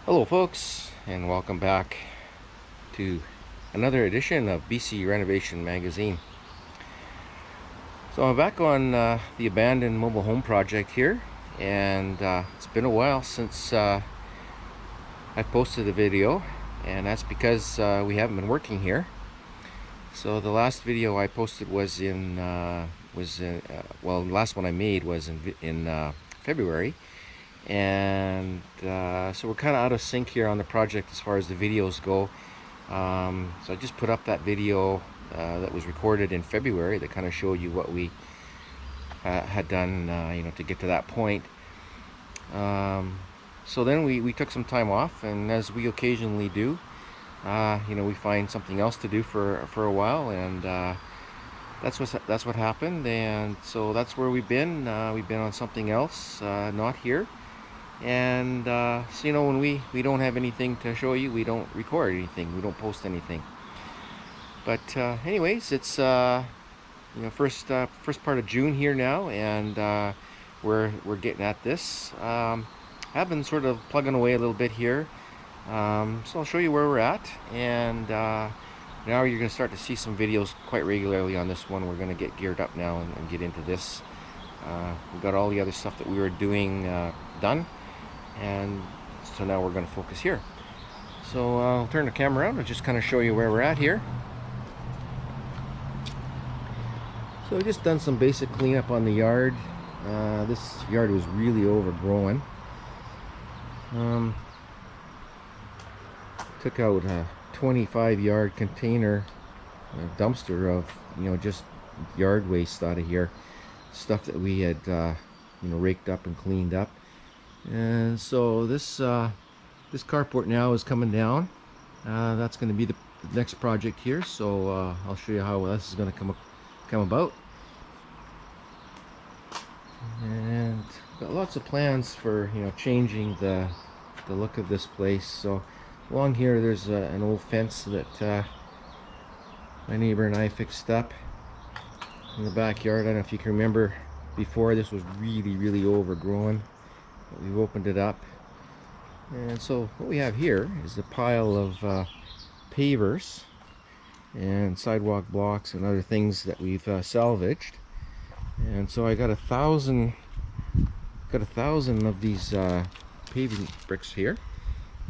Hello folks, and welcome back to another edition of BC Renovation Magazine. So I'm back on the abandoned mobile home project here, and it's been a while since I posted a video, and that's because we haven't been working here. So the last video I posted was the last one I made was in February. And so we're kind of out of sync here on the project as far as the videos go. So I just put up that video that was recorded in February that kind of showed you what we had done, to get to that point. So then we took some time off, and as we occasionally do, we find something else to do for a while, and that's what happened. And so that's where we've been. We've been on something else, not here. And so when we don't have anything to show you, we don't record anything, we don't post anything. But anyways, it's first part of June here now, and we're getting at this. I've been sort of plugging away a little bit here, so I'll show you where we're at, and now you're going to start to see some videos quite regularly on this one. We're going to get geared up now and get into this. We've got all the other stuff that we were doing done, and so now we're going to focus here. So I'll turn the camera around and just kind of show you where we're at here. So I've just done some basic cleanup on the yard. This yard was really overgrown. Took out a 25-yard container, dumpster of just yard waste out of here, stuff that we had raked up and cleaned up. And so this carport now is coming down. That's going to be the next project here, so I'll show you how this is going to come about. And got lots of plans for changing the look of this place. So along here there's an old fence that my neighbor and I fixed up in the backyard. I don't know if you can remember, before this was really overgrown. We've opened it up, and so what we have here is a pile of pavers and sidewalk blocks and other things that we've salvaged. And so I got 1,000 of these paving bricks here,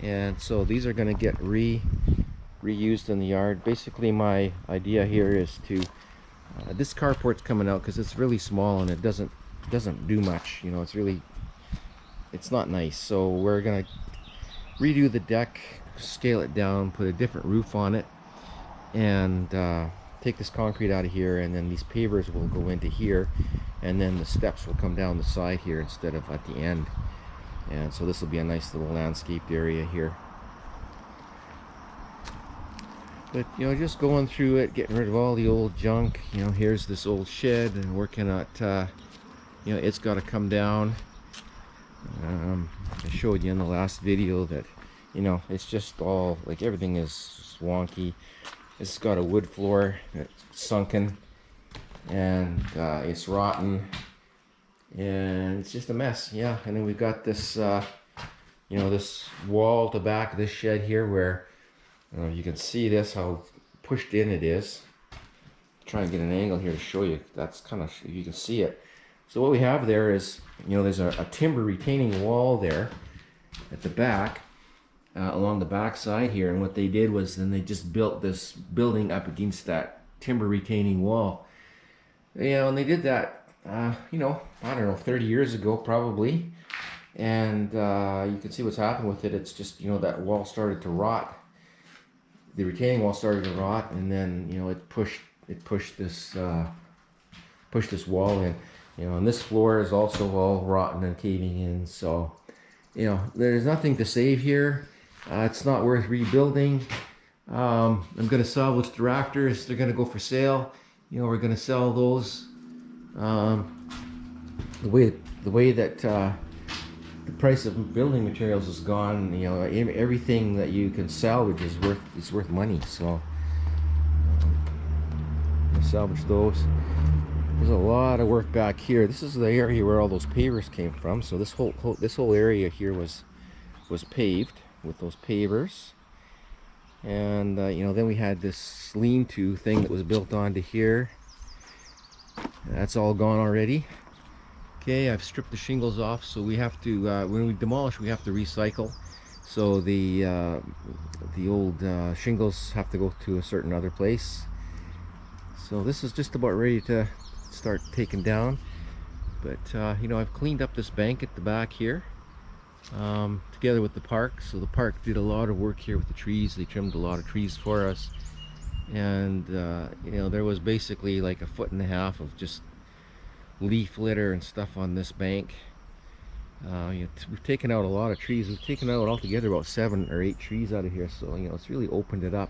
and so these are going to get reused in the yard. Basically my idea here is to this carport's coming out because it's really small and it doesn't do much. It's not nice, so we're gonna redo the deck, scale it down, put a different roof on it, and take this concrete out of here, and then these pavers will go into here, and then the steps will come down the side here instead of at the end. And so this will be a nice little landscaped area here. But just going through it, getting rid of all the old junk. Here's this old shed, and working at it's got to come down. I showed you in the last video that it's just all like everything is wonky. It's got a wood floor that's sunken, and it's rotten, and it's just a mess. Yeah, and then we've got this this wall at the back of this shed here where you can see this, how pushed in it is. Try and get an angle here to show you. That's kind of, you can see it. So what we have there is, there's a timber retaining wall there at the back, along the back side here. And what they did was then they just built this building up against that timber retaining wall. And they did that, I don't know, 30 years ago probably. And you can see what's happened with it. It's just, that wall started to rot. The retaining wall started to rot, and then it pushed this wall in. And this floor is also all rotten and caving in. So there's nothing to save here. It's not worth rebuilding. I'm going to salvage the rafters. They're going to go for sale. We're going to sell those. The way that the price of building materials has gone, everything that you can salvage is worth money. So salvage those. There's a lot of work back here. This is the area where all those pavers came from. So this whole area here was paved. with those pavers. And you know, then we had this lean-to thing that was built onto here. That's all gone already. Okay, I've stripped the shingles off, so we have to when we demolish, we have to recycle. So the old shingles have to go to a certain other place. So this is just about ready to start taking down. But you know, I've cleaned up this bank at the back here, together with the park. So the park did a lot of work here with the trees. They trimmed a lot of trees for us, and you know, there was basically like 1.5 feet of just leaf litter and stuff on this bank. You know, we've taken out a lot of trees. We've taken out altogether about 7 or 8 trees out of here, so you know, it's really opened it up.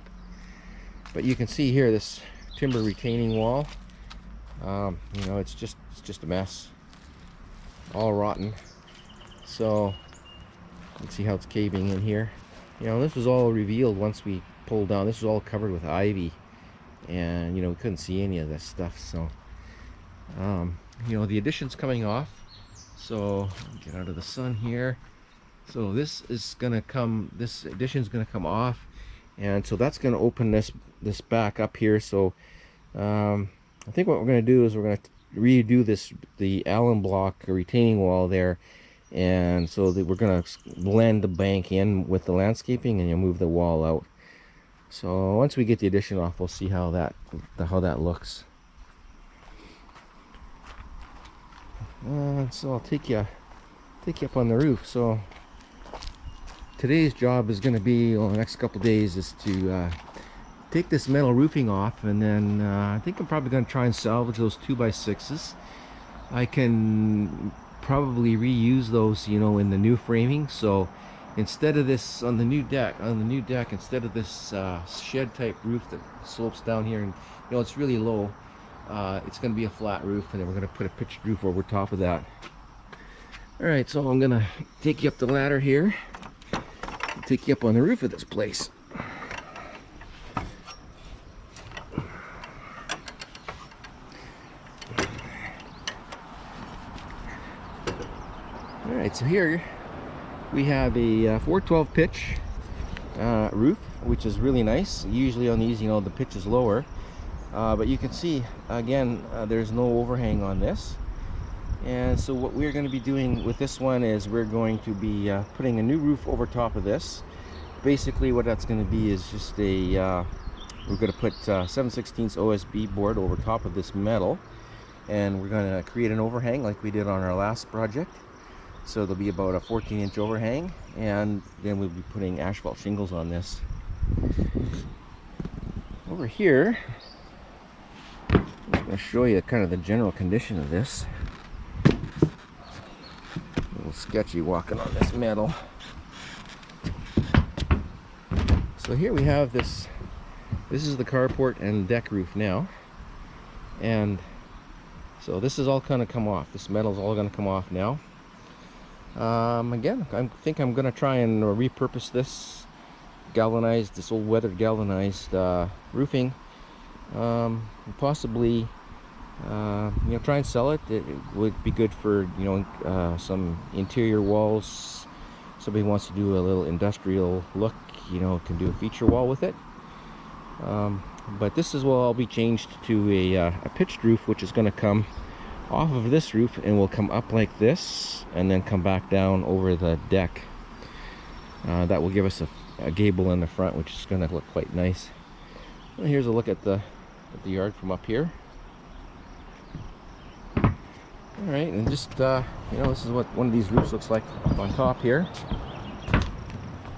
But you can see here this timber retaining wall. You know, it's just a mess, all rotten. So you can see how it's caving in here. You know, this was all revealed once we pulled down. This was all covered with ivy, and you know, we couldn't see any of this stuff. So you know, the addition's coming off. So get out of the sun here. So this is gonna come, this addition's gonna come off, and so that's gonna open this back up here. So I think what we're gonna do is we're gonna redo the Allen block retaining wall there, and so that we're gonna blend the bank in with the landscaping, and you'll move the wall out. So once we get the addition off, we'll see how that looks. So I'll take you up on the roof. So today's job is going to be, well, the next couple days, is to take this metal roofing off, and then I think I'm probably going to try and salvage those 2x6s. I can probably reuse those, you know, in the new framing. So instead of this on the new deck, instead of this shed type roof that slopes down here, and you know, it's really low, it's going to be a flat roof, and then we're going to put a pitched roof over top of that. Alright, so I'm going to take you up the ladder here, take you up on the roof of this place. Alright, so here we have a 412 pitch roof, which is really nice. Usually on these, you know, the pitch is lower. But you can see, again, there's no overhang on this. And so what we're going to be doing with this one is we're going to be putting a new roof over top of this. Basically what that's going to be is just a, we're going to put 7/16 OSB board over top of this metal. And we're going to create an overhang like we did on our last project. So there'll be about a 14-inch overhang. And then we'll be putting asphalt shingles on this. Over here, I'm going to show you kind of the general condition of this. A little sketchy walking on this metal. So here we have this. This is the carport and deck roof now, and so this is all kind of come off. This metal's all going to come off now. Again, I think I'm going to try and repurpose this galvanized, this old weathered galvanized roofing. Possibly, you know, try and sell it. It would be good for, you know, some interior walls. Somebody wants to do a little industrial look, you know, can do a feature wall with it. But this will all be changed to a pitched roof, which is going to come off of this roof and will come up like this and then come back down over the deck. That will give us a gable in the front, which is going to look quite nice. Well, here's a look at the yard from up here. All right, and just you know, this is what one of these roofs looks like on top here.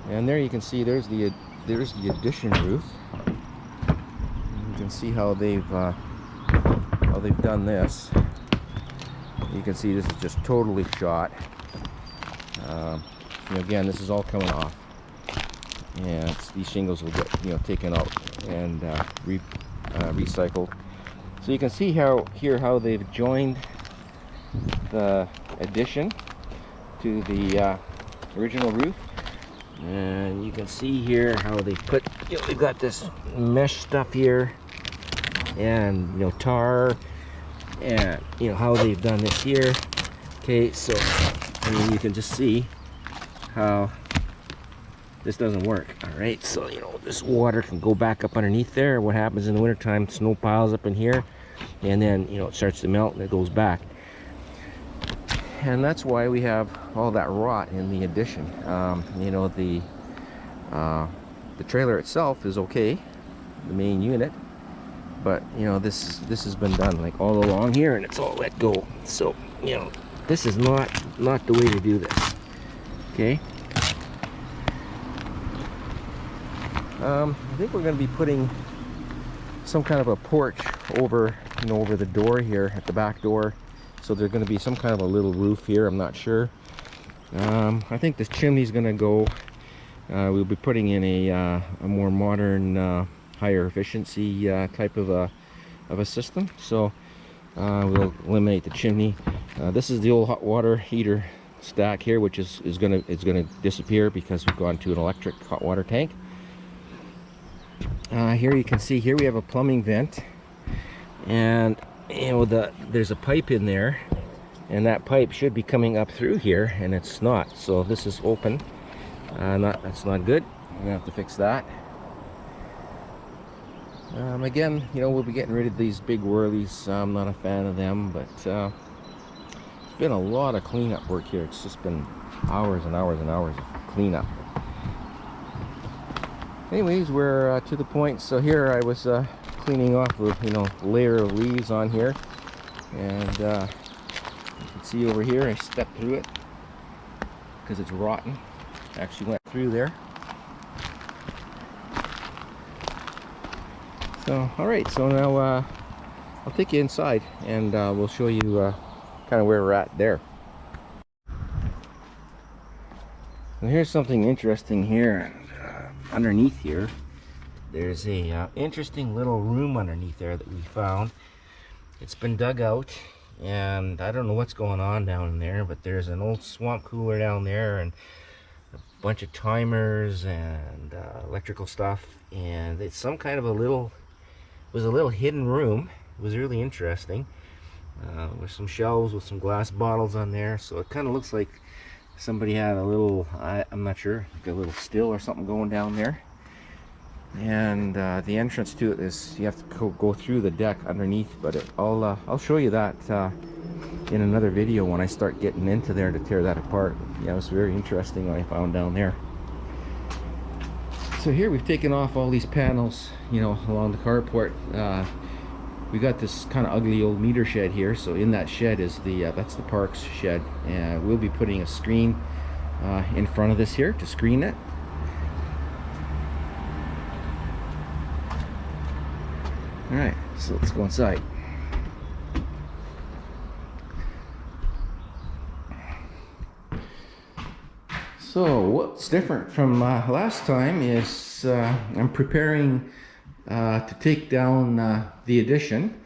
And there you can see there's the addition roof. You can see how they've done this. You can see this is just totally shot. You know, again, this is all coming off, and these shingles will get, you know, taken out and recycled. So you can see how they've joined the addition to the original roof, and you can see here how they put, you know, we've got this mesh stuff here, and you know, tar, and you know how they've done this here. Okay, so I mean, you can just see how this doesn't work. All right, so you know, this water can go back up underneath there. What happens in the wintertime, snow piles up in here, and then, you know, it starts to melt and it goes back. And that's why we have all that rot in the addition. You know, the trailer itself is okay, the main unit, but you know, this has been done like all along here, and it's all let go. So you know, this is not the way to do this. Okay. I think we're going to be putting some kind of a porch over, you know, over the door here at the back door. So there's going to be some kind of a little roof here. I'm not sure. I think this chimney's going to go. We'll be putting in a more modern, higher efficiency type of a system. So we'll eliminate the chimney. This is the old hot water heater stack here, which is gonna disappear because we've gone to an electric hot water tank. Here you can see, here we have a plumbing vent, and you know, there's a pipe in there, and that pipe should be coming up through here, and it's not. So this is open. That's not good. I'm gonna have to fix that. Again, you know, we'll be getting rid of these big whirlies. I'm not a fan of them, but it's been a lot of cleanup work here. It's just been hours and hours and hours of cleanup. Anyways, we're to the point. So here I was cleaning off a, you know, layer of leaves on here, and you can see over here I stepped through it because it's rotten. Actually went through there. So all right, so now I'll take you inside, and we'll show you kind of where we're at there. And here's something interesting here. Underneath here, there's a interesting little room underneath there that we found. It's been dug out, and I don't know what's going on down in there, but there's an old swamp cooler down there, and a bunch of timers and electrical stuff, and it's some kind of a little hidden room. It was really interesting, with some shelves with some glass bottles on there. So it kind of looks like somebody had a little, I'm not sure, like a little still or something going down there. And the entrance to it is, you have to go through the deck underneath, but I'll show you that in another video when I start getting into there to tear that apart. Yeah, it was very interesting what I found down there. So here we've taken off all these panels, you know, along the carport. We got this kind of ugly old meter shed here. So in that shed is that's the parks shed, and we'll be putting a screen in front of this here to screen it. All right, so let's go inside. So what's different from last time is I'm preparing to take down the addition.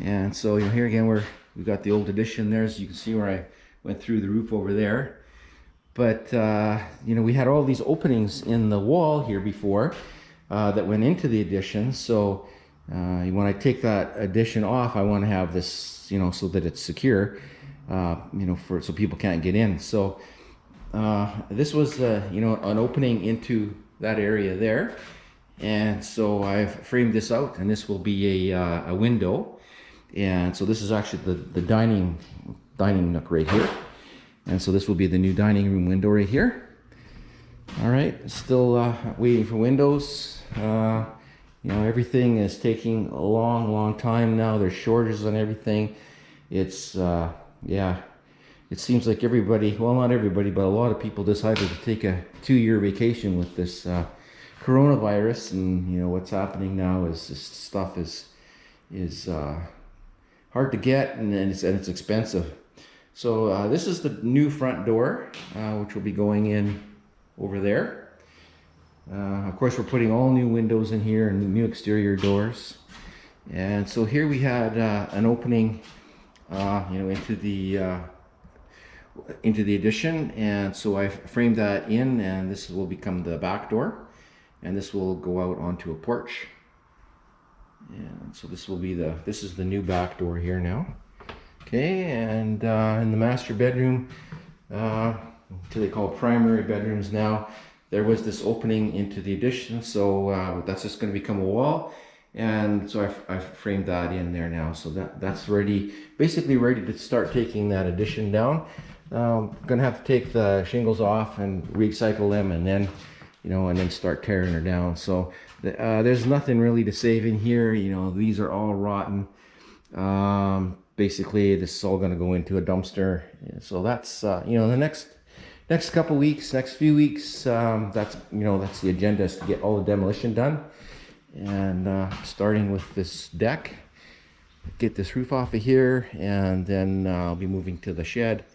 And so, you know, here again we've got the old addition there, as you can see where I went through the roof over there. But you know, we had all these openings in the wall here before that went into the addition. So when I take that addition off, I want to have this, you know, so that it's secure, you know, so people can't get in. So this was you know, an opening into that area there. And so I've framed this out, and this will be a window. And so this is actually the dining nook right here. And so this will be the new dining room window right here. All right, still waiting for windows. You know, everything is taking a long time now. There's shortages on everything. It's yeah, it seems like everybody, well, not everybody, but a lot of people decided to take a 2-year vacation with this coronavirus. And you know what's happening now is this stuff is hard to get, and it's expensive. So this is the new front door, which will be going in over there. Of course, we're putting all new windows in here and new exterior doors. And so here we had an opening, you know, into the addition, and so I framed that in, and this will become the back door, and this will go out onto a porch. And so this will be this is the new back door here now. Okay, and in the master bedroom, what they call primary bedrooms now, there was this opening into the addition, so that's just going to become a wall. And so I've framed that in there now, so that's ready, basically ready to start taking that addition down. Gonna have to take the shingles off and recycle them, and then, you know, and then start tearing her down. So there's nothing really to save in here. You know, these are all rotten. Basically, this is all gonna go into a dumpster. So that's you know, the next couple weeks, next few weeks, that's, you know, that's the agenda, is to get all the demolition done. And starting with this deck, get this roof off of here, and then I'll be moving to the shed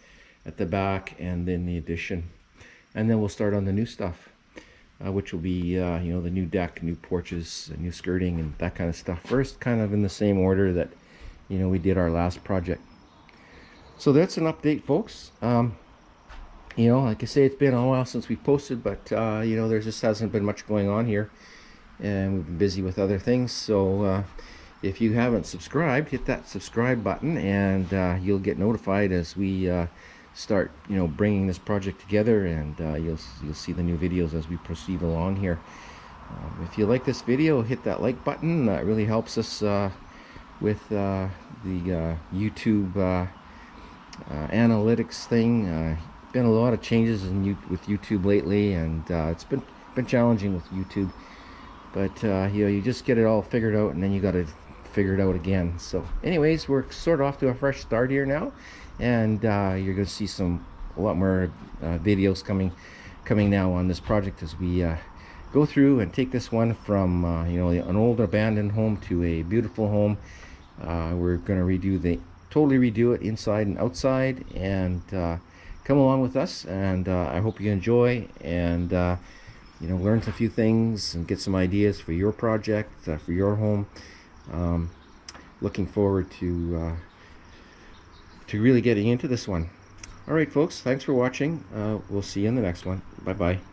at the back, and then the addition, and then we'll start on the new stuff, which will be you know, the new deck, new porches, new skirting, and that kind of stuff first, kind of in the same order that, you know, we did our last project. So that's an update, folks. You know, like I say, it's been a while since we posted, but you know, there just hasn't been much going on here, and we've been busy with other things. So if you haven't subscribed, hit that subscribe button, and you'll get notified as we start, you know, bringing this project together, and you'll see the new videos as we proceed along here. If you like this video, hit that like button. That really helps us with the YouTube analytics thing. Been a lot of changes with YouTube lately, and it's been challenging with YouTube. But you know, you just get it all figured out, and then you got to figure it out again. So anyways, we're sort of off to a fresh start here now, and you're going to see a lot more videos coming now on this project as we go through and take this one from you know, an old abandoned home to a beautiful home. We're going to totally redo it inside and outside, and come along with us, and I hope you enjoy, and you know, learn a few things and get some ideas for your project, for your home. Looking forward to really getting into this one. All right, folks, thanks for watching. We'll see you in the next one. Bye bye.